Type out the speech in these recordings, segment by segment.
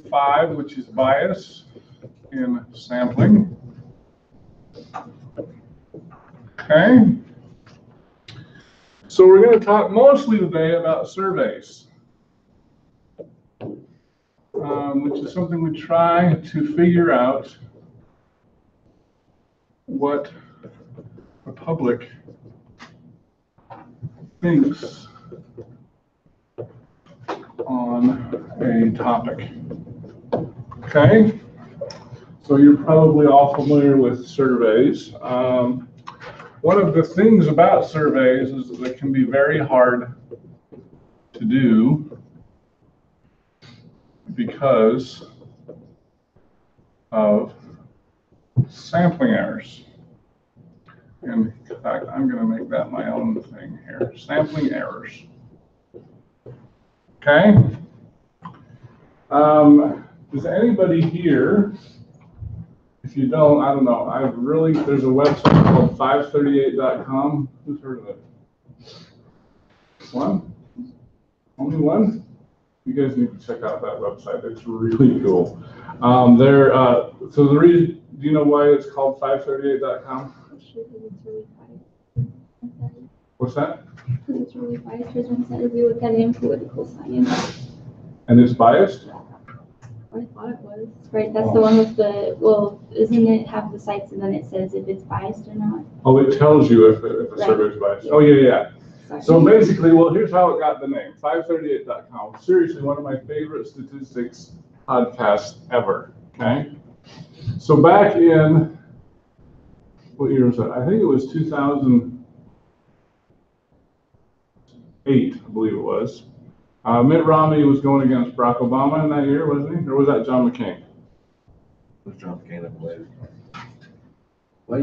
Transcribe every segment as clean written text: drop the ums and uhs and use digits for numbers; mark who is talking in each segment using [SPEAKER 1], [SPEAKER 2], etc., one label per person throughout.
[SPEAKER 1] 5, which is bias in sampling. Okay. So we're going to talk mostly today about surveys, which is something we try to figure out what the public thinks on a topic. Okay, so you're probably all familiar with surveys. One of the things about surveys is that they can be very hard to do because of sampling errors. In fact, I'm going to make that my own thing here. Sampling errors. Okay. Does anybody here? If you don't, I don't know. There's a website called 538.com. Who's heard of it? One? Only one? You guys need to check out that website. It's really cool. So the reason, do you know why it's called 538.com? What's that?
[SPEAKER 2] Because it's really biased. There's one side of you look at it in political science.
[SPEAKER 1] And it's biased?
[SPEAKER 2] I thought it was. Right, that's the one with the, well, isn't it have the sites and then it says if it's biased or not?
[SPEAKER 1] Oh, it tells you if a survey is biased. Oh, yeah.
[SPEAKER 2] Sorry.
[SPEAKER 1] So basically, well, here's how it got the name, 538.com. Seriously, one of my favorite statistics podcasts ever, okay? So back in, what year was that? I think it was 2008, I believe it was. Mitt Romney was going against Barack Obama in that year, wasn't he? Or was that John McCain?
[SPEAKER 3] It was John McCain, I believe.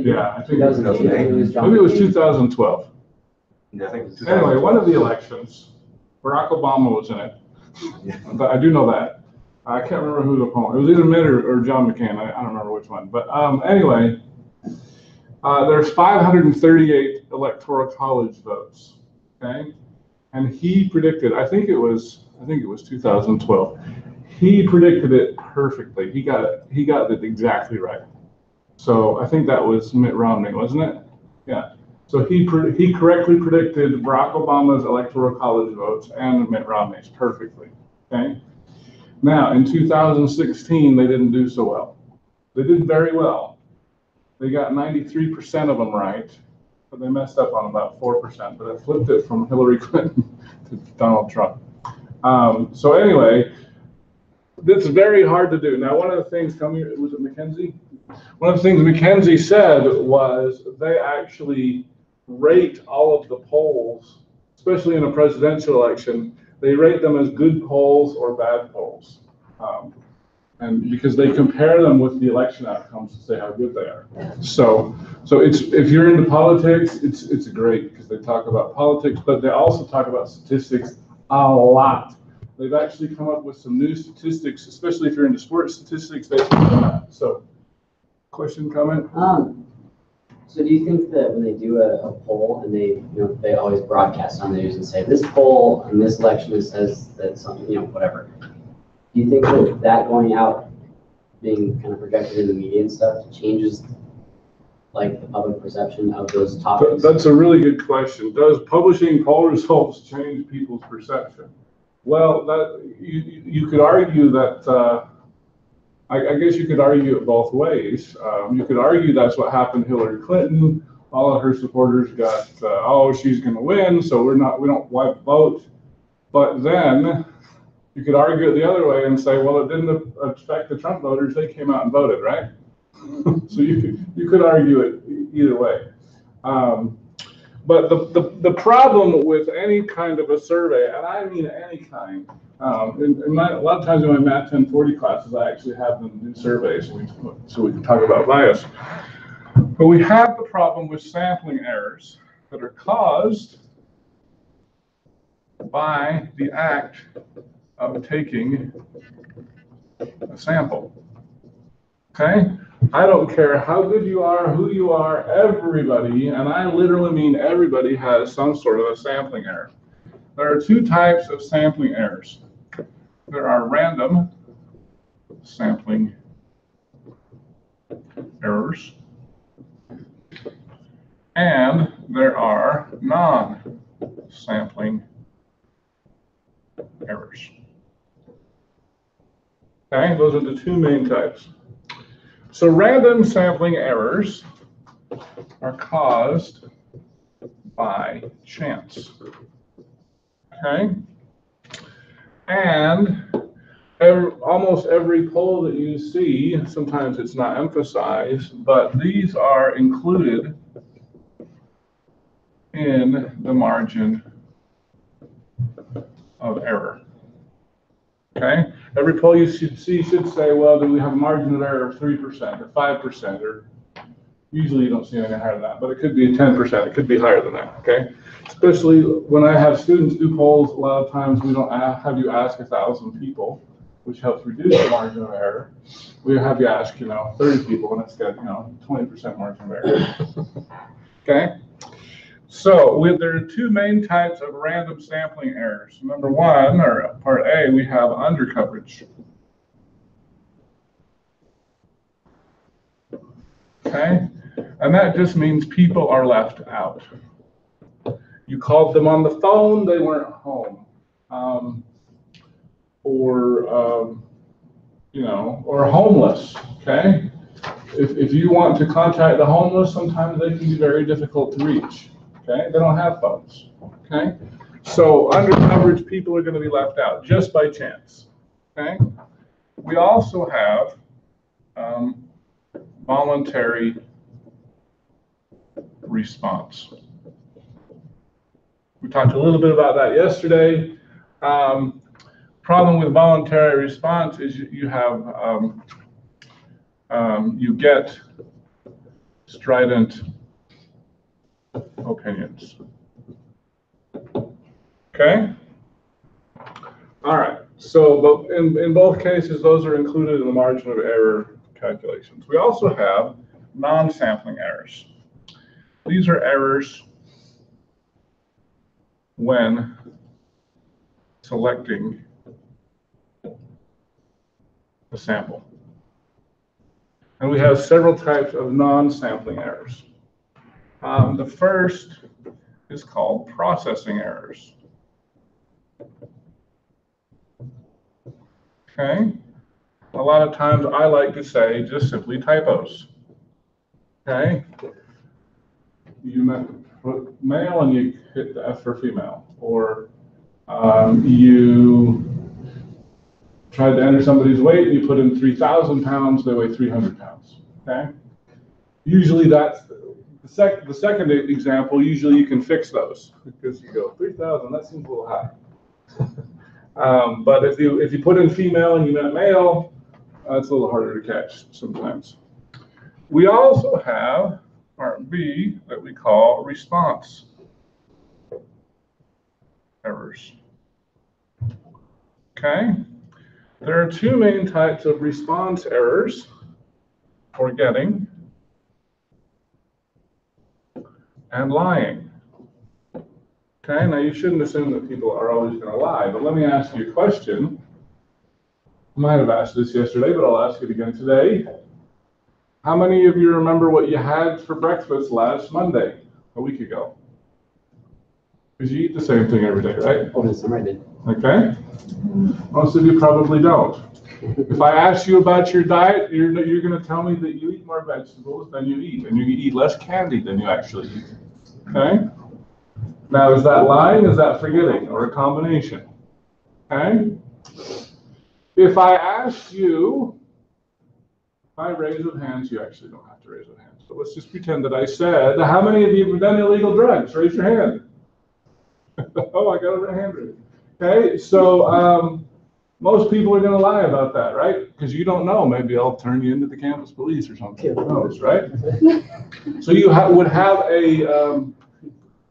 [SPEAKER 1] Yeah, I think it was
[SPEAKER 3] 2008.
[SPEAKER 1] Maybe it was 2012.
[SPEAKER 3] Yeah, I think it was
[SPEAKER 1] Anyway, one of the elections, Barack Obama was in it.
[SPEAKER 3] Yeah.
[SPEAKER 1] I do know that. I can't remember who the opponent. It was either Mitt or John McCain. I don't remember which one. But anyway, there's 538 electoral college votes. Okay, and he predicted. I think it was 2012. He predicted it perfectly. He got it exactly right. So I think that was Mitt Romney, wasn't it? Yeah. So he correctly predicted Barack Obama's electoral college votes and Mitt Romney's perfectly. Okay. Now in 2016, they didn't do so well. They did very well. They got 93% of them right, but they messed up on about 4%. But I flipped it from Hillary Clinton to Donald Trump. So anyway, it's very hard to do. Now, one of the things, was it McKinsey? One of the things McKinsey said was they actually rate all of the polls, especially in a presidential election, they rate them as good polls or bad polls. And because they compare them with the election outcomes to say how good they are. So it's, if you're into politics, it's great because they talk about politics, but they also talk about statistics a lot. They've actually come up with some new statistics, especially if you're into sports statistics based on that. So, question, comment?
[SPEAKER 4] So do you think that when they do a poll and they always broadcast on the news and say this poll in this election says that something, whatever. Do you think that going out, being kind of projected in the media and stuff, changes like the public perception of those topics?
[SPEAKER 1] That's a really good question. Does publishing poll results change people's perception? Well, that you could argue that. I guess you could argue it both ways. You could argue that's what happened to Hillary Clinton. All of her supporters got, she's going to win, so we don't want to vote. But then you could argue it the other way and say, well, it didn't affect the Trump voters. They came out and voted, right? So you could argue it either way. But the problem with any kind of a survey, and I mean any kind, a lot of times in my Math 1040 classes, I actually have them do surveys so we can talk about bias. But we have the problem with sampling errors that are caused by the act of taking a sample. Okay? I don't care how good you are, who you are, everybody, and I literally mean everybody, has some sort of a sampling error. There are two types of sampling errors. There are random sampling errors, and there are non-sampling errors. Okay, those are the two main types. So random sampling errors are caused by chance. Okay? And almost every poll that you see, sometimes it's not emphasized, but these are included in the margin of error. Okay? Every poll you should see should say, well, do we have a margin of error of 3% or 5%, or usually you don't see anything higher than that, but it could be 10%, it could be higher than that, okay? Especially when I have students do polls, a lot of times we don't have you ask 1,000 people, which helps reduce the margin of error. We have you ask, 30 people, and it's got, 20% margin of error. Okay? So there are two main types of random sampling errors. Number one, or part A, we have undercoverage. Okay? And that just means people are left out. You called them on the phone, they weren't home. Or homeless, okay? If you want to contact the homeless, sometimes they can be very difficult to reach, okay? They don't have phones, okay? So under coverage, people are going to be left out just by chance, okay? We also have voluntary response. We talked a little bit about that yesterday. Problem with voluntary response is you get strident opinions. Okay? All right. So but in both cases, those are included in the margin of error calculations. We also have non-sampling errors. These are errors when selecting the sample. And we have several types of non-sampling errors. The first is called processing errors. Okay? A lot of times I like to say just simply typos. Okay? You put male and you hit the F for female, or you tried to enter somebody's weight and you put in 3,000 pounds, they weigh 300 pounds. Okay? Usually that's the second example. Usually you can fix those because you go 3,000. That seems a little high. But if you put in female and you meant male, it's a little harder to catch sometimes. We also have part B that we call response errors. Okay? There are two main types of response errors: forgetting and lying. Okay, now you shouldn't assume that people are always going to lie, but let me ask you a question. I might have asked this yesterday, but I'll ask it again today. How many of you remember what you had for breakfast last Monday, a week ago? Because you eat the same thing every day, right?
[SPEAKER 4] Oh, yes, I did.
[SPEAKER 1] Okay? Most of you probably don't. If I ask you about your diet, you're going to tell me that you eat more vegetables than you eat, and you eat less candy than you actually eat. Okay? Now, is that lying? Is that forgetting? Or a combination? Okay? If I ask you, by raise of hands, you actually don't have to raise of hands. So let's just pretend that I said, how many of you have done illegal drugs? Raise your hand. Oh, I got a hand raised. Okay, so most people are going to lie about that, right? Because you don't know. Maybe I'll turn you into the campus police or something. Who knows, right? So you would have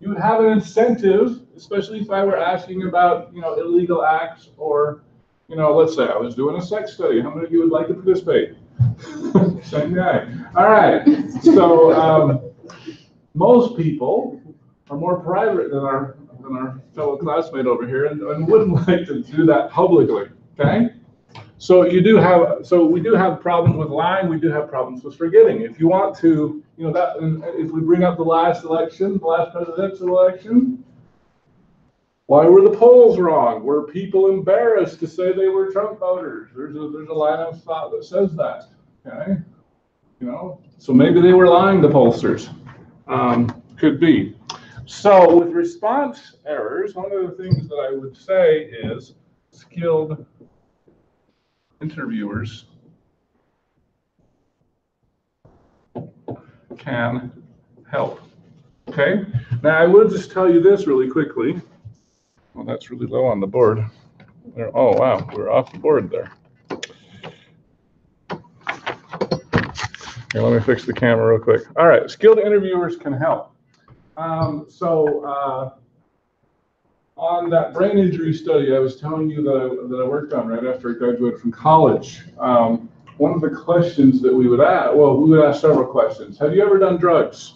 [SPEAKER 1] an incentive, especially if I were asking about illegal acts, or let's say I was doing a sex study. How many of you would like to participate? Same guy. All right. So most people are more private than our fellow classmate over here, and wouldn't like to do that publicly. Okay. So we do have problems with lying. We do have problems with forgetting. If you want to, if we bring up the last presidential election, why were the polls wrong? Were people embarrassed to say they were Trump voters? There's a line of thought that says that. Okay, so maybe they were lying, the pollsters. Could be. So with response errors, one of the things that I would say is skilled interviewers can help. Okay, now I will just tell you this really quickly. Well, that's really low on the board. There, oh wow, we're off the board there. Here, let me fix the camera real quick. All right, skilled interviewers can help. On that brain injury study I was telling you that I worked on right after I graduated from college, one of the questions that we would ask several questions. Have you ever done drugs?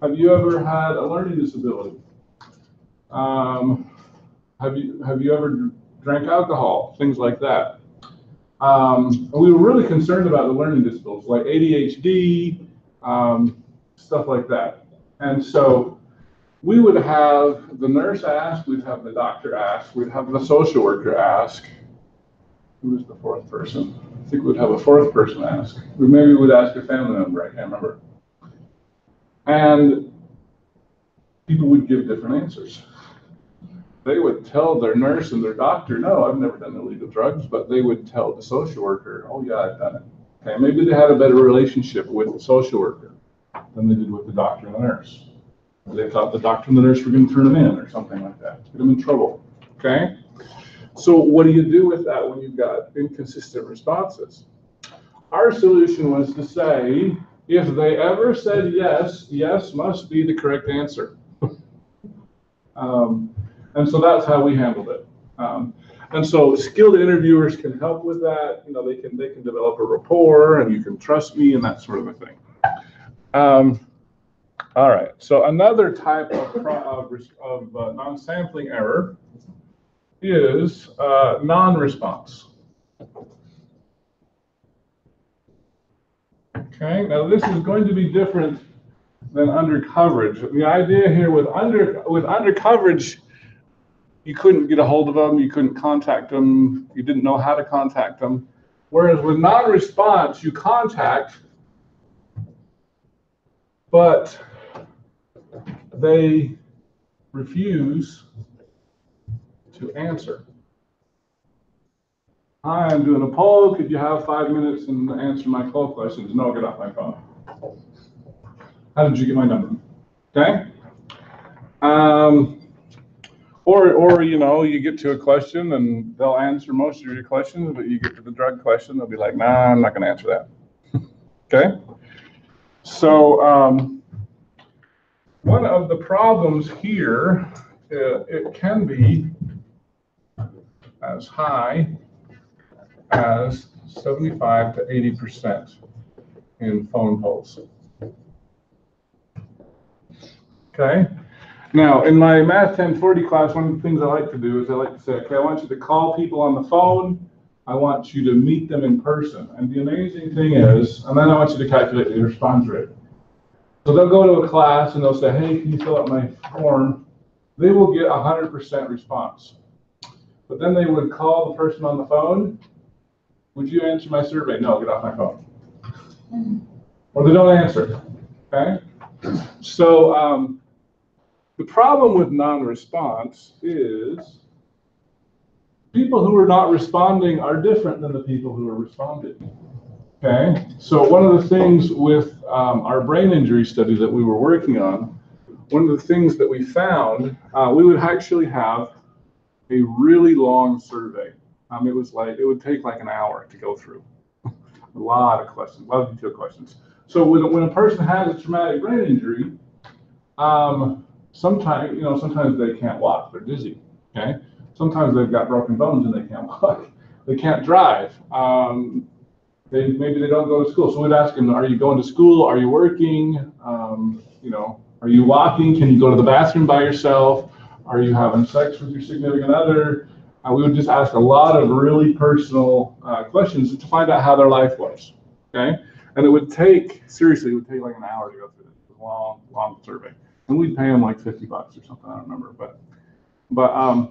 [SPEAKER 1] Have you ever had a learning disability? Have you ever drank alcohol? Things like that. We were really concerned about the learning disabilities like ADHD, stuff like that. And so we would have the nurse ask, we'd have the doctor ask, we'd have the social worker ask. Who was the fourth person? I think we'd have a fourth person ask. Maybe we'd ask a family member, I can't remember. And people would give different answers. They would tell their nurse and their doctor, no, I've never done illegal drugs, but they would tell the social worker, oh yeah, I've done it. Okay, maybe they had a better relationship with the social worker than they did with the doctor and the nurse. They thought the doctor and the nurse were going to turn them in or something like that, get them in trouble. Okay, so what do you do with that when you've got inconsistent responses? Our solution was to say, if they ever said yes, yes must be the correct answer. And so that's how we handled it. And so skilled interviewers can help with that. They can develop a rapport, and you can trust me and that sort of a thing. All right. So another type of non-sampling error is non-response. Okay. Now this is going to be different than under coverage. The idea here with under coverage, you couldn't get a hold of them, you couldn't contact them, you didn't know how to contact them. Whereas with non-response, you contact, but they refuse to answer. Hi, I'm doing a poll. Could you have 5 minutes and answer my poll questions? No, get off my phone. How did you get my number? Okay. Or you get to a question and they'll answer most of your questions, but you get to the drug question, they'll be like, nah, I'm not going to answer that. Okay. So one of the problems here, it can be as high as 75 to 80% in phone polls. Okay. Now, in my Math 1040 class, one of the things I like to do is I like to say, okay, I want you to call people on the phone. I want you to meet them in person. And the amazing thing is, and then I want you to calculate the response rate. So they'll go to a class and they'll say, hey, can you fill out my form? They will get 100% response. But then they would call the person on the phone. Would you answer my survey? No, get off my phone. Or they don't answer. Okay? So the problem with non-response is people who are not responding are different than the people who are responding. Okay? So one of the things with our brain injury study that we were working on, one of the things that we found, we would actually have a really long survey. It would take like an hour to go through. A lot of questions, a lot of detailed questions. So when a person has a traumatic brain injury, sometimes they can't walk, they're dizzy. Okay? Sometimes they've got broken bones and they can't walk. They can't drive. Maybe they don't go to school. So we'd ask them, are you going to school? Are you working? Are you walking? Can you go to the bathroom by yourself? Are you having sex with your significant other? we would just ask a lot of really personal questions to find out how their life was, okay? And it would take, seriously, it would take like an hour to go through this. It was a long, long survey. And we'd pay them like $50 or something, I don't remember. But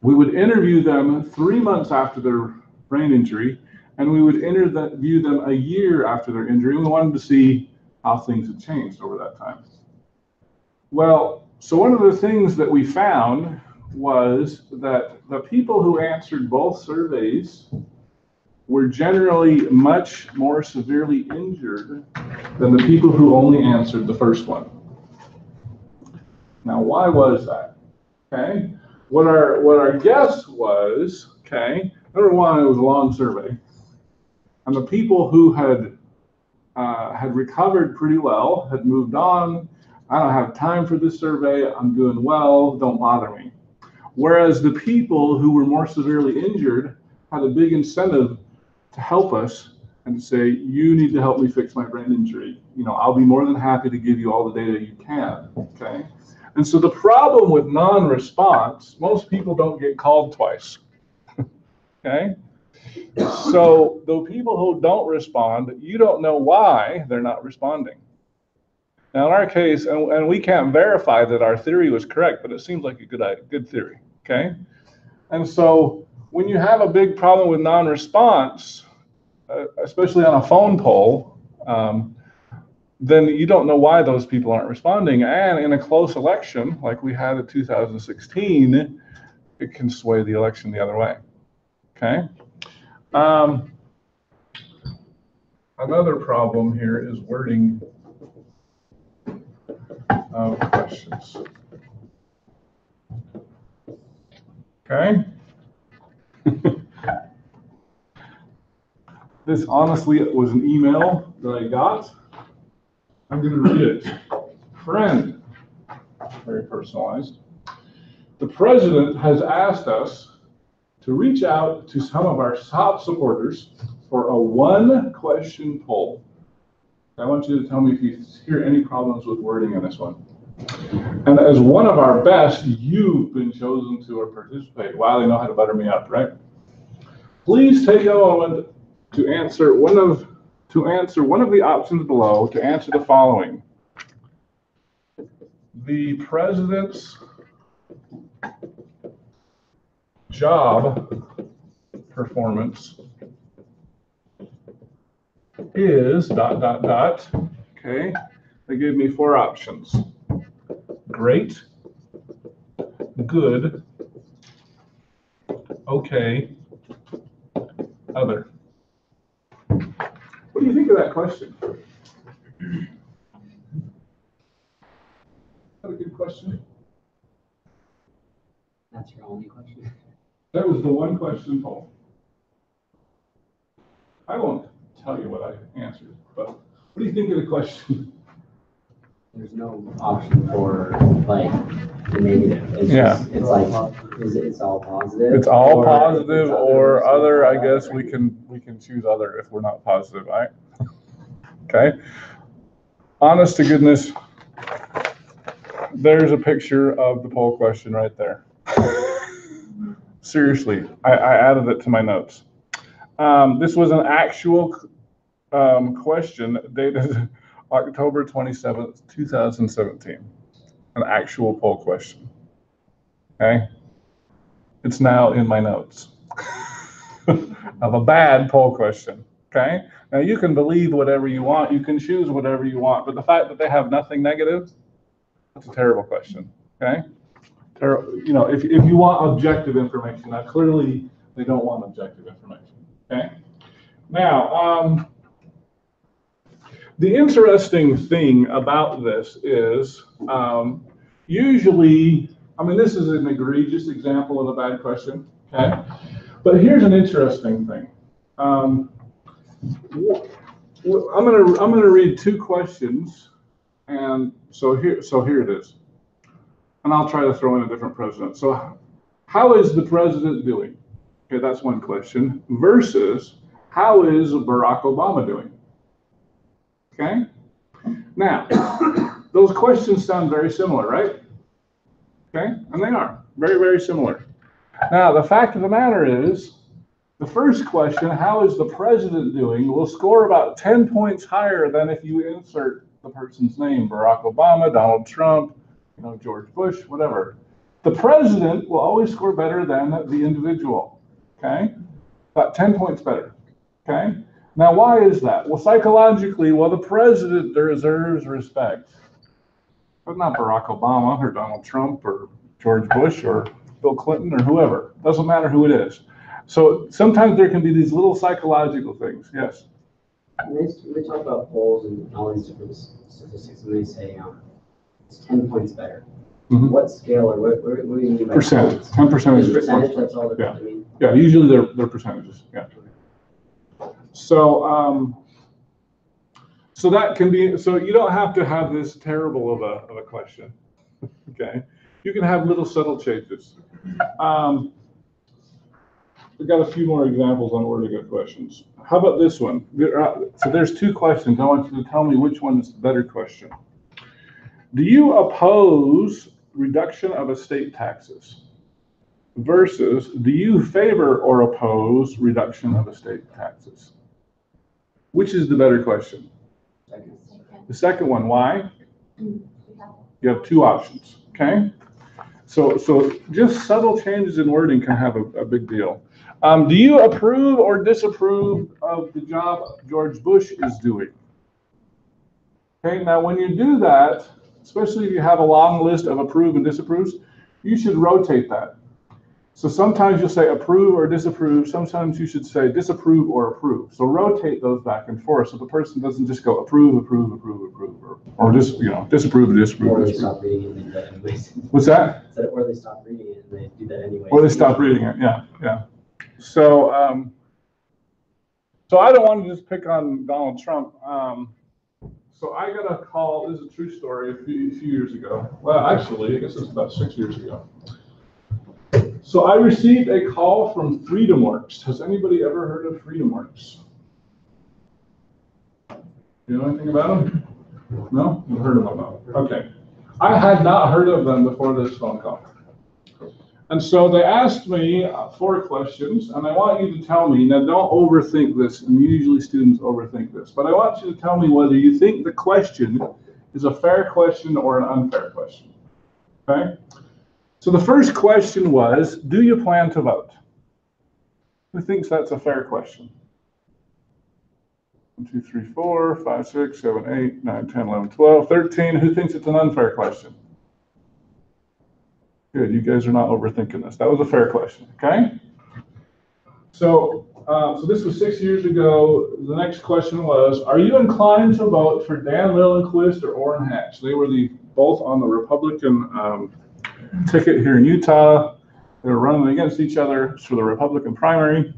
[SPEAKER 1] we would interview them 3 months after their brain injury, and we would interview them a year after their injury. We wanted to see how things had changed over that time. Well, so one of the things that we found was that the people who answered both surveys were generally much more severely injured than the people who only answered the first one. Now, why was that? Okay, what our guess was, okay, number one, it was a long survey, and the people who had recovered pretty well, had moved on. I don't have time for this survey. I'm doing well. Don't bother me. Whereas the people who were more severely injured had a big incentive to help us and to say, you need to help me fix my brain injury. You know, I'll be more than happy to give you all the data you can, okay? And so the problem with non-response, most people don't get called twice, okay? So the people who don't respond, you don't know why they're not responding. Now in our case, and we can't verify that our theory was correct, but it seems like a good theory, okay? And so when you have a big problem with non-response, especially on a phone poll, then you don't know why those people aren't responding. And in a close election, like we had in 2016, it can sway the election the other way, okay? Another problem here is wording of questions. Okay? This honestly was an email that I got. I'm going to read it. Friend, very personalized. The president has asked us to reach out to some of our top supporters for a 1-question poll. I want you to tell me if you hear any problems with wording in this one. And as one of our best, you've been chosen to participate. Wow, they know how to butter me up, right? Please take a moment to answer one of the options below to answer the following. The president's job performance is ... Okay, they gave me 4 options. Great, good, okay, other. What do you think of that question? Is that a good question?
[SPEAKER 4] That's your only question?
[SPEAKER 1] That was the 1-question poll. I won't tell you what I answered, but what do you think of the question?
[SPEAKER 4] There's no option for like the negative. It's just, it's like, it's all positive?
[SPEAKER 1] It's all positive or other. I guess we can choose other if we're not positive, right? Okay. Honest to goodness, there's a picture of the poll question right there. Seriously, I added it to my notes. This was an actual question dated October 27th, 2017. An actual poll question. Okay? It's now in my notes of a bad poll question. Okay? Now you can believe whatever you want, you can choose whatever you want, but the fact that they have nothing negative, that's a terrible question. Okay? You know, if you want objective information, now clearly they don't want objective information. Okay? Now, the interesting thing about this is usually, I mean, this is an egregious example of a bad question, okay? But here's an interesting thing. I'm gonna read 2 questions, and so here it is. And I'll try to throw in a different president. So, how is the president doing? Okay, that's one question. Versus, how is Barack Obama doing? Okay? Now, those questions sound very similar, right? Okay? And they are very, very similar. Now, the fact of the matter is, the first question, how is the president doing, will score about 10 points higher than if you insert the person's name, Barack Obama, Donald Trump, George Bush, whatever. The president will always score better than the individual, okay? About 10 points better, okay? Now, why is that? Well, psychologically, the president deserves respect, but not Barack Obama or Donald Trump or George Bush or Bill Clinton or whoever. Doesn't matter who it is. So sometimes there can be these little psychological things. Yes?
[SPEAKER 4] When they talk about polls and all these different statistics, and they say it's 10 points better.
[SPEAKER 1] Mm-hmm.
[SPEAKER 4] What scale or what do you mean by
[SPEAKER 1] percent?
[SPEAKER 4] points?
[SPEAKER 1] 10% is
[SPEAKER 4] percentage. That's all that I mean.
[SPEAKER 1] Yeah, usually they're percentages. Yeah. So so that can be, so you don't have to have this terrible of a question. Okay, you can have little subtle changes. We've got a few more examples on where to get questions. How about this one? So there's two questions. I want you to tell me which one is the better question. Do you oppose reduction of estate taxes versus do you favor or oppose reduction of estate taxes? Which is the better question? The second one. Why? You have two options. Okay. So just subtle changes in wording can have a big deal. Do you approve or disapprove of the job George Bush is doing? Okay, now when you do that, especially if you have a long list of approve and disapproves, you should rotate that. So sometimes you'll say approve or disapprove. Sometimes you should say disapprove or approve. So rotate those back and forth so the person doesn't just go approve, approve, approve, approve, or just, disapprove and disapprove.
[SPEAKER 4] Or they stop reading it and they do that anyways.
[SPEAKER 1] What's that?
[SPEAKER 4] Or they stop reading it and they do that anyway.
[SPEAKER 1] Or they stop reading it, yeah. So so I don't want to just pick on Donald Trump. So I got a call, this is a true story, a few years ago. Well, actually, I guess it's about 6 years ago. So I received a call from FreedomWorks. Has anybody ever heard of FreedomWorks? You know anything about them? No? You've heard of them? Okay. I had not heard of them before this phone call. And so they asked me 4 questions, and I want you to tell me, now don't overthink this, and usually students overthink this, but I want you to tell me whether you think the question is a fair question or an unfair question, okay? So the first question was, do you plan to vote? Who thinks that's a fair question? 1, 2, 3, 4, 5, 6, 7, 8, 9, 10, 11, 12, 13. Who thinks it's an unfair question? Good, you guys are not overthinking this. That was a fair question, okay? So this was 6 years ago. The next question was, are you inclined to vote for Dan Lillenquist or Orrin Hatch? They were both on the Republican ticket here in Utah. They were running against each other for the Republican primary.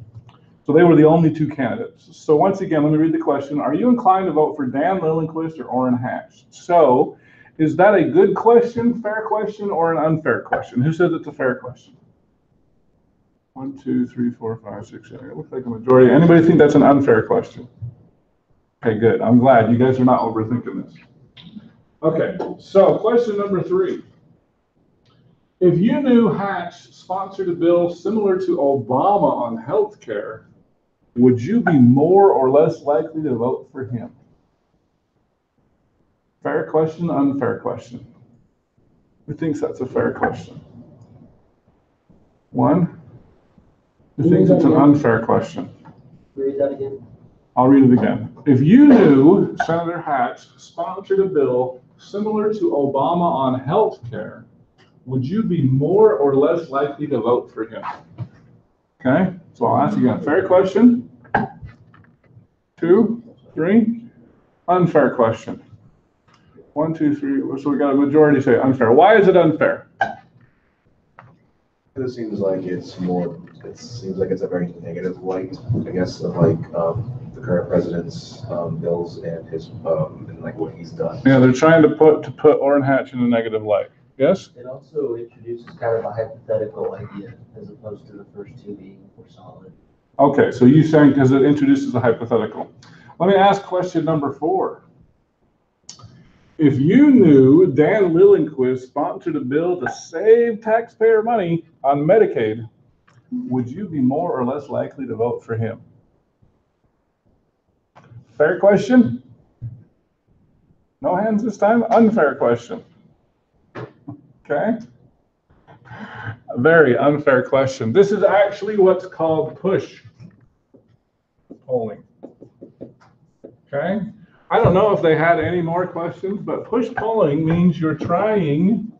[SPEAKER 1] So they were the only 2 candidates. So once again, let me read the question. Are you inclined to vote for Dan Lillenquist or Orrin Hatch? So is that a good question, fair question, or an unfair question? Who says it's a fair question? 1, 2, 3, 4, 5, 6, 7. It looks like a majority. Anybody think that's an unfair question? Okay, good. I'm glad you guys are not overthinking this. Okay, so question number 3. If you knew Hatch sponsored a bill similar to Obama on health care, would you be more or less likely to vote for him? Fair question, unfair question? Who thinks that's a fair question? 1? Who thinks it's an unfair question?
[SPEAKER 4] Read that again.
[SPEAKER 1] I'll read it again. If you knew Senator Hatch sponsored a bill similar to Obama on health care, would you be more or less likely to vote for him? Okay, so I'll ask you again. Fair question? 2, 3? Unfair question? 1, 2, 3. So we got a majority say unfair. Why is it unfair?
[SPEAKER 3] It seems like it's a very negative light, I guess, of the current president's bills and his and what he's done.
[SPEAKER 1] Yeah, they're trying to put Orrin Hatch in a negative light. Yes?
[SPEAKER 5] It also introduces kind of a hypothetical idea as opposed to the first 2 being more solid.
[SPEAKER 1] Okay, so you saying because it introduces a hypothetical. Let me ask question number 4. If you knew Dan Lillenquist sponsored a bill to save taxpayer money on Medicaid, would you be more or less likely to vote for him? Fair question? No hands this time? Unfair question. Okay? A very unfair question. This is actually what's called push polling. Okay? I don't know if they had any more questions, but push polling means you're trying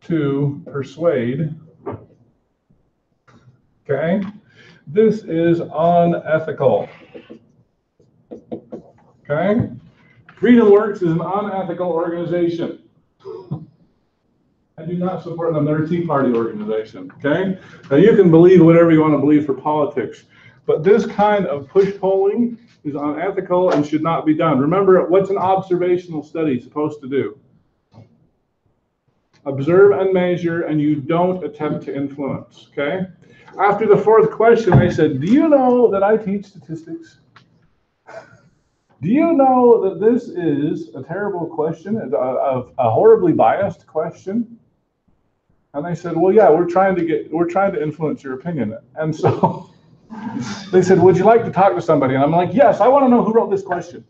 [SPEAKER 1] to persuade. Okay? This is unethical. Okay? Freedom Works is an unethical organization. I do not support them. They're a Tea Party organization. Okay? Now you can believe whatever you want to believe for politics, but this kind of push polling is unethical and should not be done. Remember, what's an observational study supposed to do? Observe and measure, and you don't attempt to influence. Okay? After the fourth question, they said, do you know that I teach statistics? Do you know that this is a terrible question, a horribly biased question? And they said, well, yeah, we're trying to influence your opinion. And so they said, would you like to talk to somebody? And I'm like, yes, I want to know who wrote this question.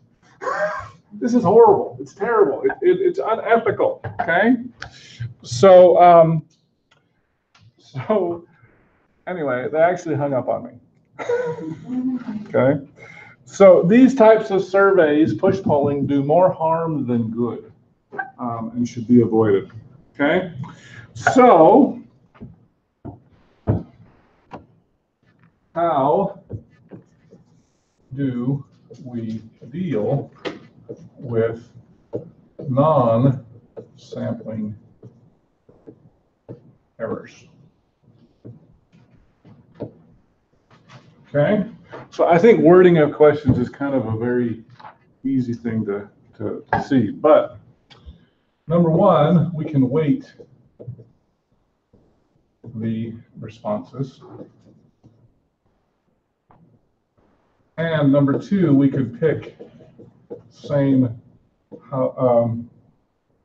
[SPEAKER 1] This is horrible. It's terrible. It's unethical. Okay. So anyway, they actually hung up on me. Okay. So these types of surveys, push polling, do more harm than good, and should be avoided. Okay. So how do we deal with non-sampling errors? Okay, so I think wording of questions is kind of a very easy thing to see. But number one, we can weight the responses. And number two, we could pick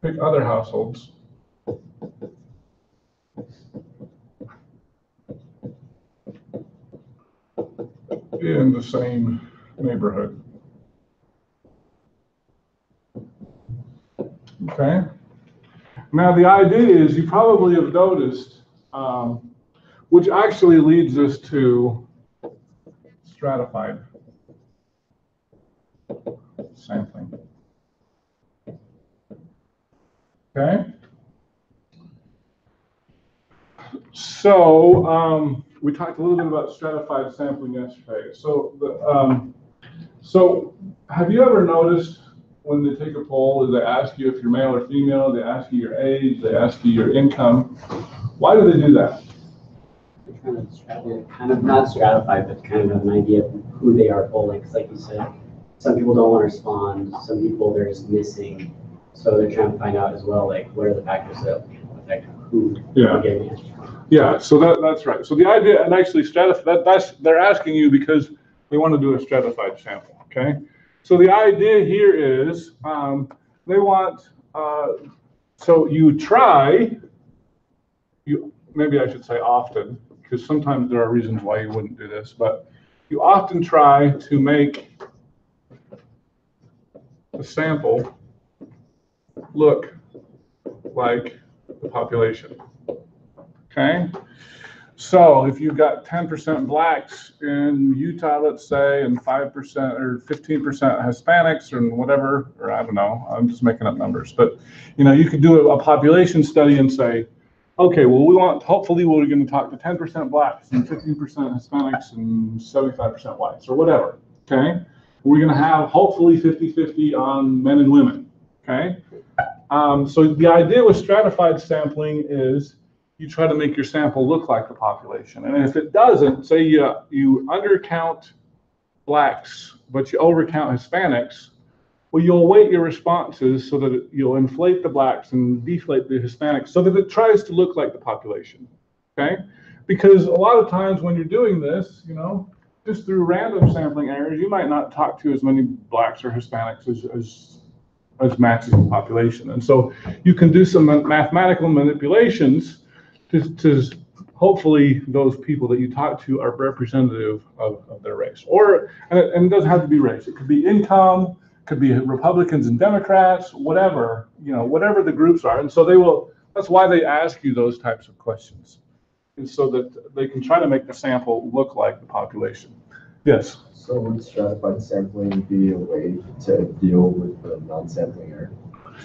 [SPEAKER 1] pick other households in the same neighborhood. Okay. Now the idea is, you probably have noticed, which actually leads us to stratified sampling. Okay. So we talked a little bit about stratified sampling yesterday. So so have you ever noticed when they take a poll, they ask you if you're male or female, they ask you your age, they ask you your income? Why do they do that?
[SPEAKER 4] Kind of not stratified, but kind of have an idea of who they are polling. Because like you said, some people don't want to respond. Some people they're just missing. So they're trying to find out as well, like what are the factors that affect who they're getting answers from.
[SPEAKER 1] Yeah, so that's right. So the idea, and actually they're asking you because they want to do a stratified sample. Okay. So the idea here is they want, so maybe I should say often, because sometimes there are reasons why you wouldn't do this, but you often try to make the sample look like the population. Okay? So if you've got 10% blacks in Utah, let's say, and 5% or 15% Hispanics or whatever, or I don't know, I'm just making up numbers, but you could do a population study and say, okay, well, hopefully we're going to talk to 10% blacks and 15% Hispanics and 75% whites or whatever. Okay? We're going to have hopefully 50-50 on men and women. Okay? So the idea with stratified sampling is you try to make your sample look like the population. And if it doesn't, say you undercount blacks, but you overcount Hispanics, well, you'll weight your responses so that you'll inflate the blacks and deflate the Hispanics so that it tries to look like the population. Okay? Because a lot of times when you're doing this, just through random sampling errors, you might not talk to as many blacks or Hispanics as matches the population. And so you can do some mathematical manipulations to hopefully those people that you talk to are representative of their race. Or, and it doesn't have to be race. It could be income, could be Republicans and Democrats, whatever, whatever the groups are. And so they will, that's why they ask you those types of questions. And so that they can try to make the sample look like the population. Yes?
[SPEAKER 6] So would stratified sampling be a way to deal with the non-sampling error?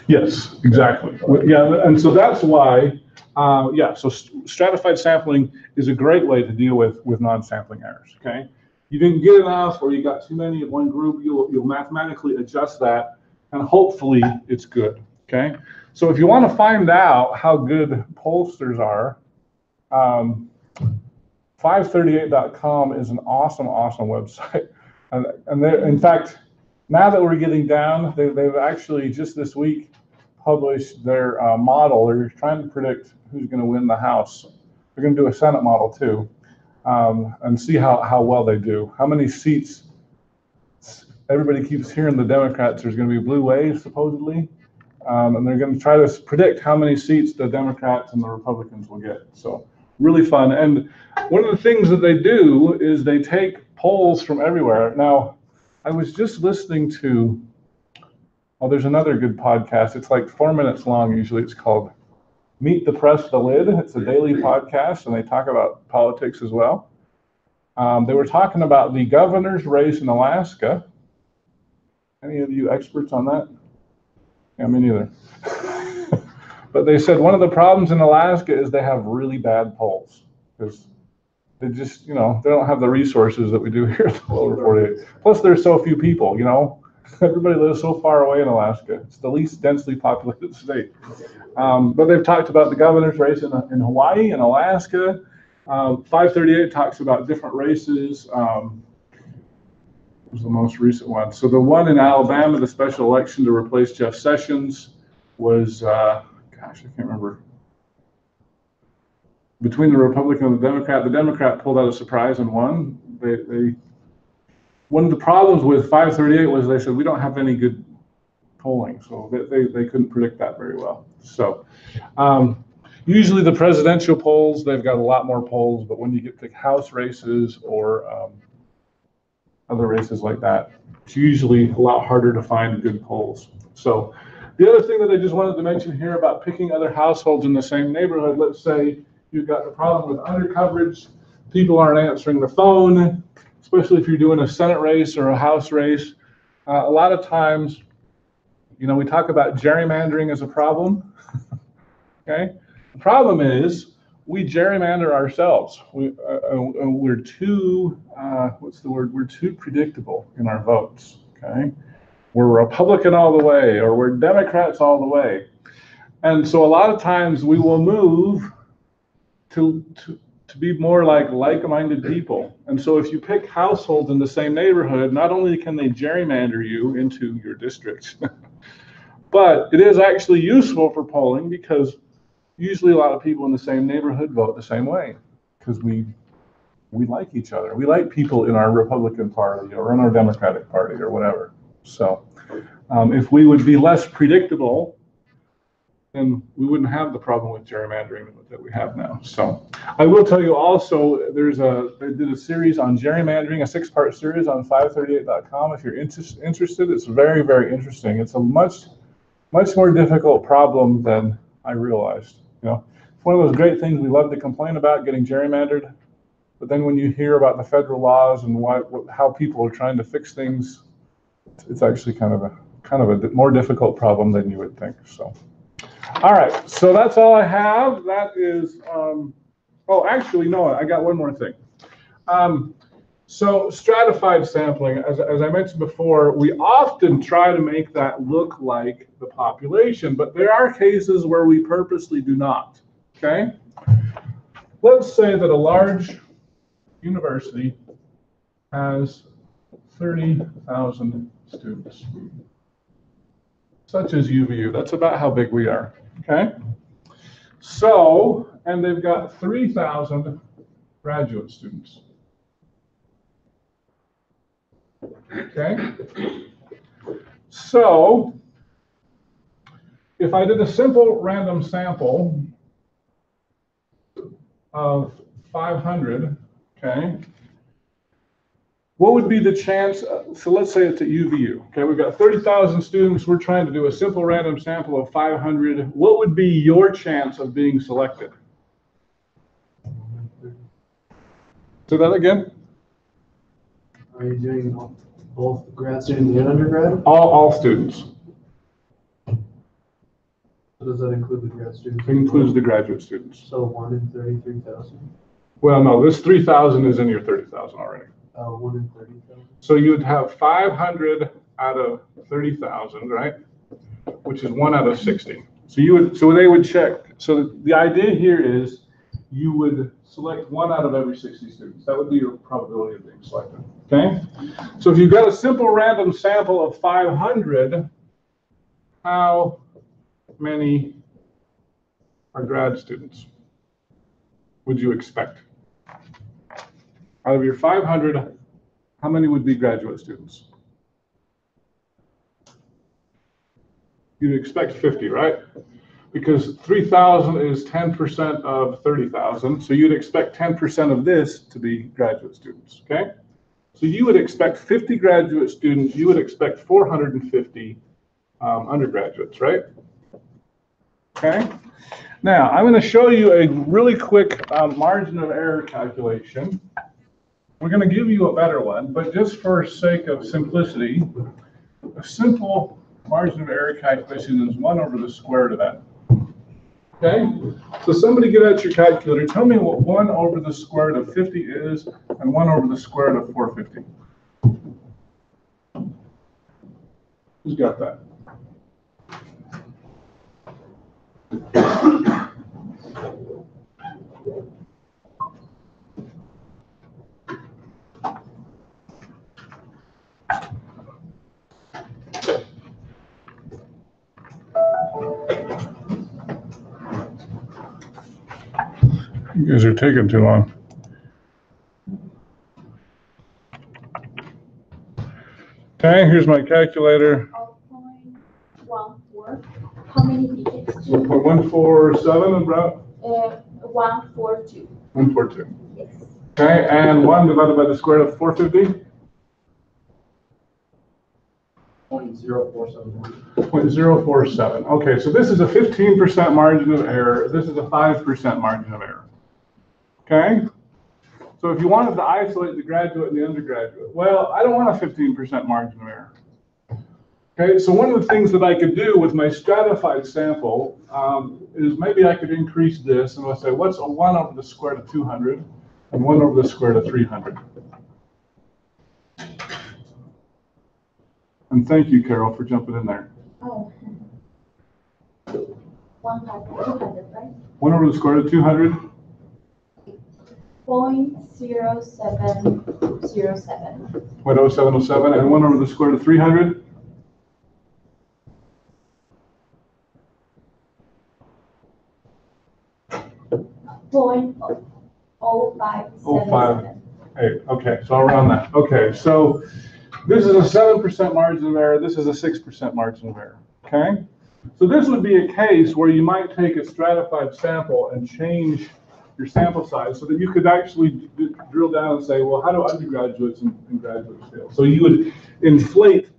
[SPEAKER 1] Yes, exactly. Yeah, and so that's why, so stratified sampling is a great way to deal with non-sampling errors, okay? You didn't get enough or you got too many of one group, you'll mathematically adjust that and hopefully it's good, okay? So if you want to find out how good pollsters are, 538.com is an awesome website. And in fact, now that we're getting down, they've actually just this week published their model. They're trying to predict who's going to win the House. They're going to do a Senate model too, and see how well they do. How many seats? Everybody keeps hearing the Democrats. There's going to be blue waves supposedly, and they're going to try to predict how many seats the Democrats and the Republicans will get. So really fun. And one of the things that they do is they take polls from everywhere. Now, I was just listening to, there's another good podcast. It's like 4 minutes long usually. It's called Meet the Press the Lid. It's a daily podcast, and they talk about politics as well. They were talking about the governor's race in Alaska. Any of you experts on that? Yeah, me neither. But they said one of the problems in Alaska is they have really bad polls because they just, they don't have the resources that we do here at the lower 48. Plus, there's so few people, Everybody lives so far away in Alaska. It's the least densely populated state. But they've talked about the governor's race in Hawaii and Alaska. 538 talks about different races. Was the most recent one. So the one in Alabama, the special election to replace Jeff Sessions, was, I can't remember. Between the Republican and the Democrat pulled out a surprise and won. One of the problems with 538 was they said we don't have any good polling, so they couldn't predict that very well. So usually the presidential polls, they've got a lot more polls, but when you get to House races or other races like that, it's usually a lot harder to find good polls. So the other thing that I just wanted to mention here about picking other households in the same neighborhood, let's say you've got the problem with undercoverage, people aren't answering the phone, especially if you're doing a Senate race or a House race. A lot of times, we talk about gerrymandering as a problem, okay? The problem is we gerrymander ourselves. We're too, we're too predictable in our votes, okay? We're Republican all the way, or we're Democrats all the way. And so a lot of times we will move to be more like-minded people. And so if you pick households in the same neighborhood, not only can they gerrymander you into your district, but it is actually useful for polling because usually a lot of people in the same neighborhood vote the same way because we like each other. We like people in our Republican Party or in our Democratic Party or whatever. So if we would be less predictable, then we wouldn't have the problem with gerrymandering that we have now. So I will tell you also, they did a series on gerrymandering, a 6-part series on 538.com. If you're interested, it's very, very interesting. It's a much more difficult problem than I realized. It's one of those great things we love to complain about, getting gerrymandered. But then when you hear about the federal laws and how people are trying to fix things, it's actually kind of a more difficult problem than you would think. So. All right, so that's all I have. That is, actually, no, I got one more thing. So stratified sampling, as I mentioned before, we often try to make that look like the population, but there are cases where we purposely do not, okay? Let's say that a large university has 30,000 students, such as UVU. That's about how big we are, okay? So, and they've got 3,000 graduate students. Okay? So, if I did a simple random sample of 500, okay? What would be the chance, so let's say it's at UVU, okay? We've got 30,000 students. We're trying to do a simple random sample of 500. What would be your chance of being selected? Say that again?
[SPEAKER 7] Are you doing both grad students and undergrad?
[SPEAKER 1] All students.
[SPEAKER 7] So does that include the grad students?
[SPEAKER 1] It includes the graduate students.
[SPEAKER 7] So 1 in 33,000?
[SPEAKER 1] Well, no, this 3,000 is in your 30,000 already.
[SPEAKER 7] 1 in 30,000?
[SPEAKER 1] So you would have 500 out of 30,000, right? Which is 1 out of 60. So they would check. So the idea here is you would select 1 out of every 60 students. That would be your probability of being selected, okay? So if you've got a simple random sample of 500, how many are grad students would you expect? Out of your 500, how many would be graduate students? You'd expect 50, right? Because 3,000 is 10% of 30,000, so you'd expect 10% of this to be graduate students, okay? So you would expect 50 graduate students, you would expect 450 undergraduates, right? Okay? Now, I'm going to show you a really quick margin of error calculation. We're going to give you a better one, but just for sake of simplicity, a simple margin of error calculation is 1 over the square root of n. Okay? So somebody get out your calculator. Tell me what 1 over the square root of 50 is and 1 over the square root of 450. Who's got that? You guys are taking too long. Okay, here's my calculator.
[SPEAKER 2] 0.14. How many digits?
[SPEAKER 1] 147 about?
[SPEAKER 2] 142.
[SPEAKER 1] 142.
[SPEAKER 2] Yes.
[SPEAKER 1] Okay, and 1 divided by the square root of 450?
[SPEAKER 7] 0.0471.
[SPEAKER 1] 0.047. Okay, so this is a 15% margin of error. This is a 5% margin of error. Okay? So if you wanted to isolate the graduate and the undergraduate, well, I don't want a 15% margin of error. Okay, so one of the things that I could do with my stratified sample is maybe I could increase this and let's say, what's a 1 over the square root of 200 and 1 over the square root of 300? And thank you, Carol, for jumping in there.
[SPEAKER 2] Oh. 200, right?
[SPEAKER 1] 1 over the square root of 200?
[SPEAKER 2] 0.0707.
[SPEAKER 1] 0.0707, and 1 over the square root of 300?
[SPEAKER 2] Point 0577.
[SPEAKER 1] Hey, okay, so around that. Okay, so this is a 7% margin of error. This is a 6% margin of error. Okay, so this would be a case where you might take a stratified sample and change your sample size so that you could actually drill down and say, well, how do undergraduates and graduates feel? So you would inflate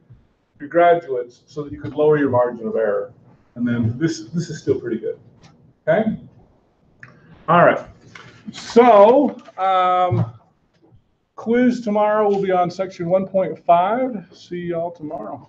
[SPEAKER 1] your graduates so that you could lower your margin of error. And then this is still pretty good. Okay? All right. So quiz tomorrow will be on section 1.5. See y'all tomorrow.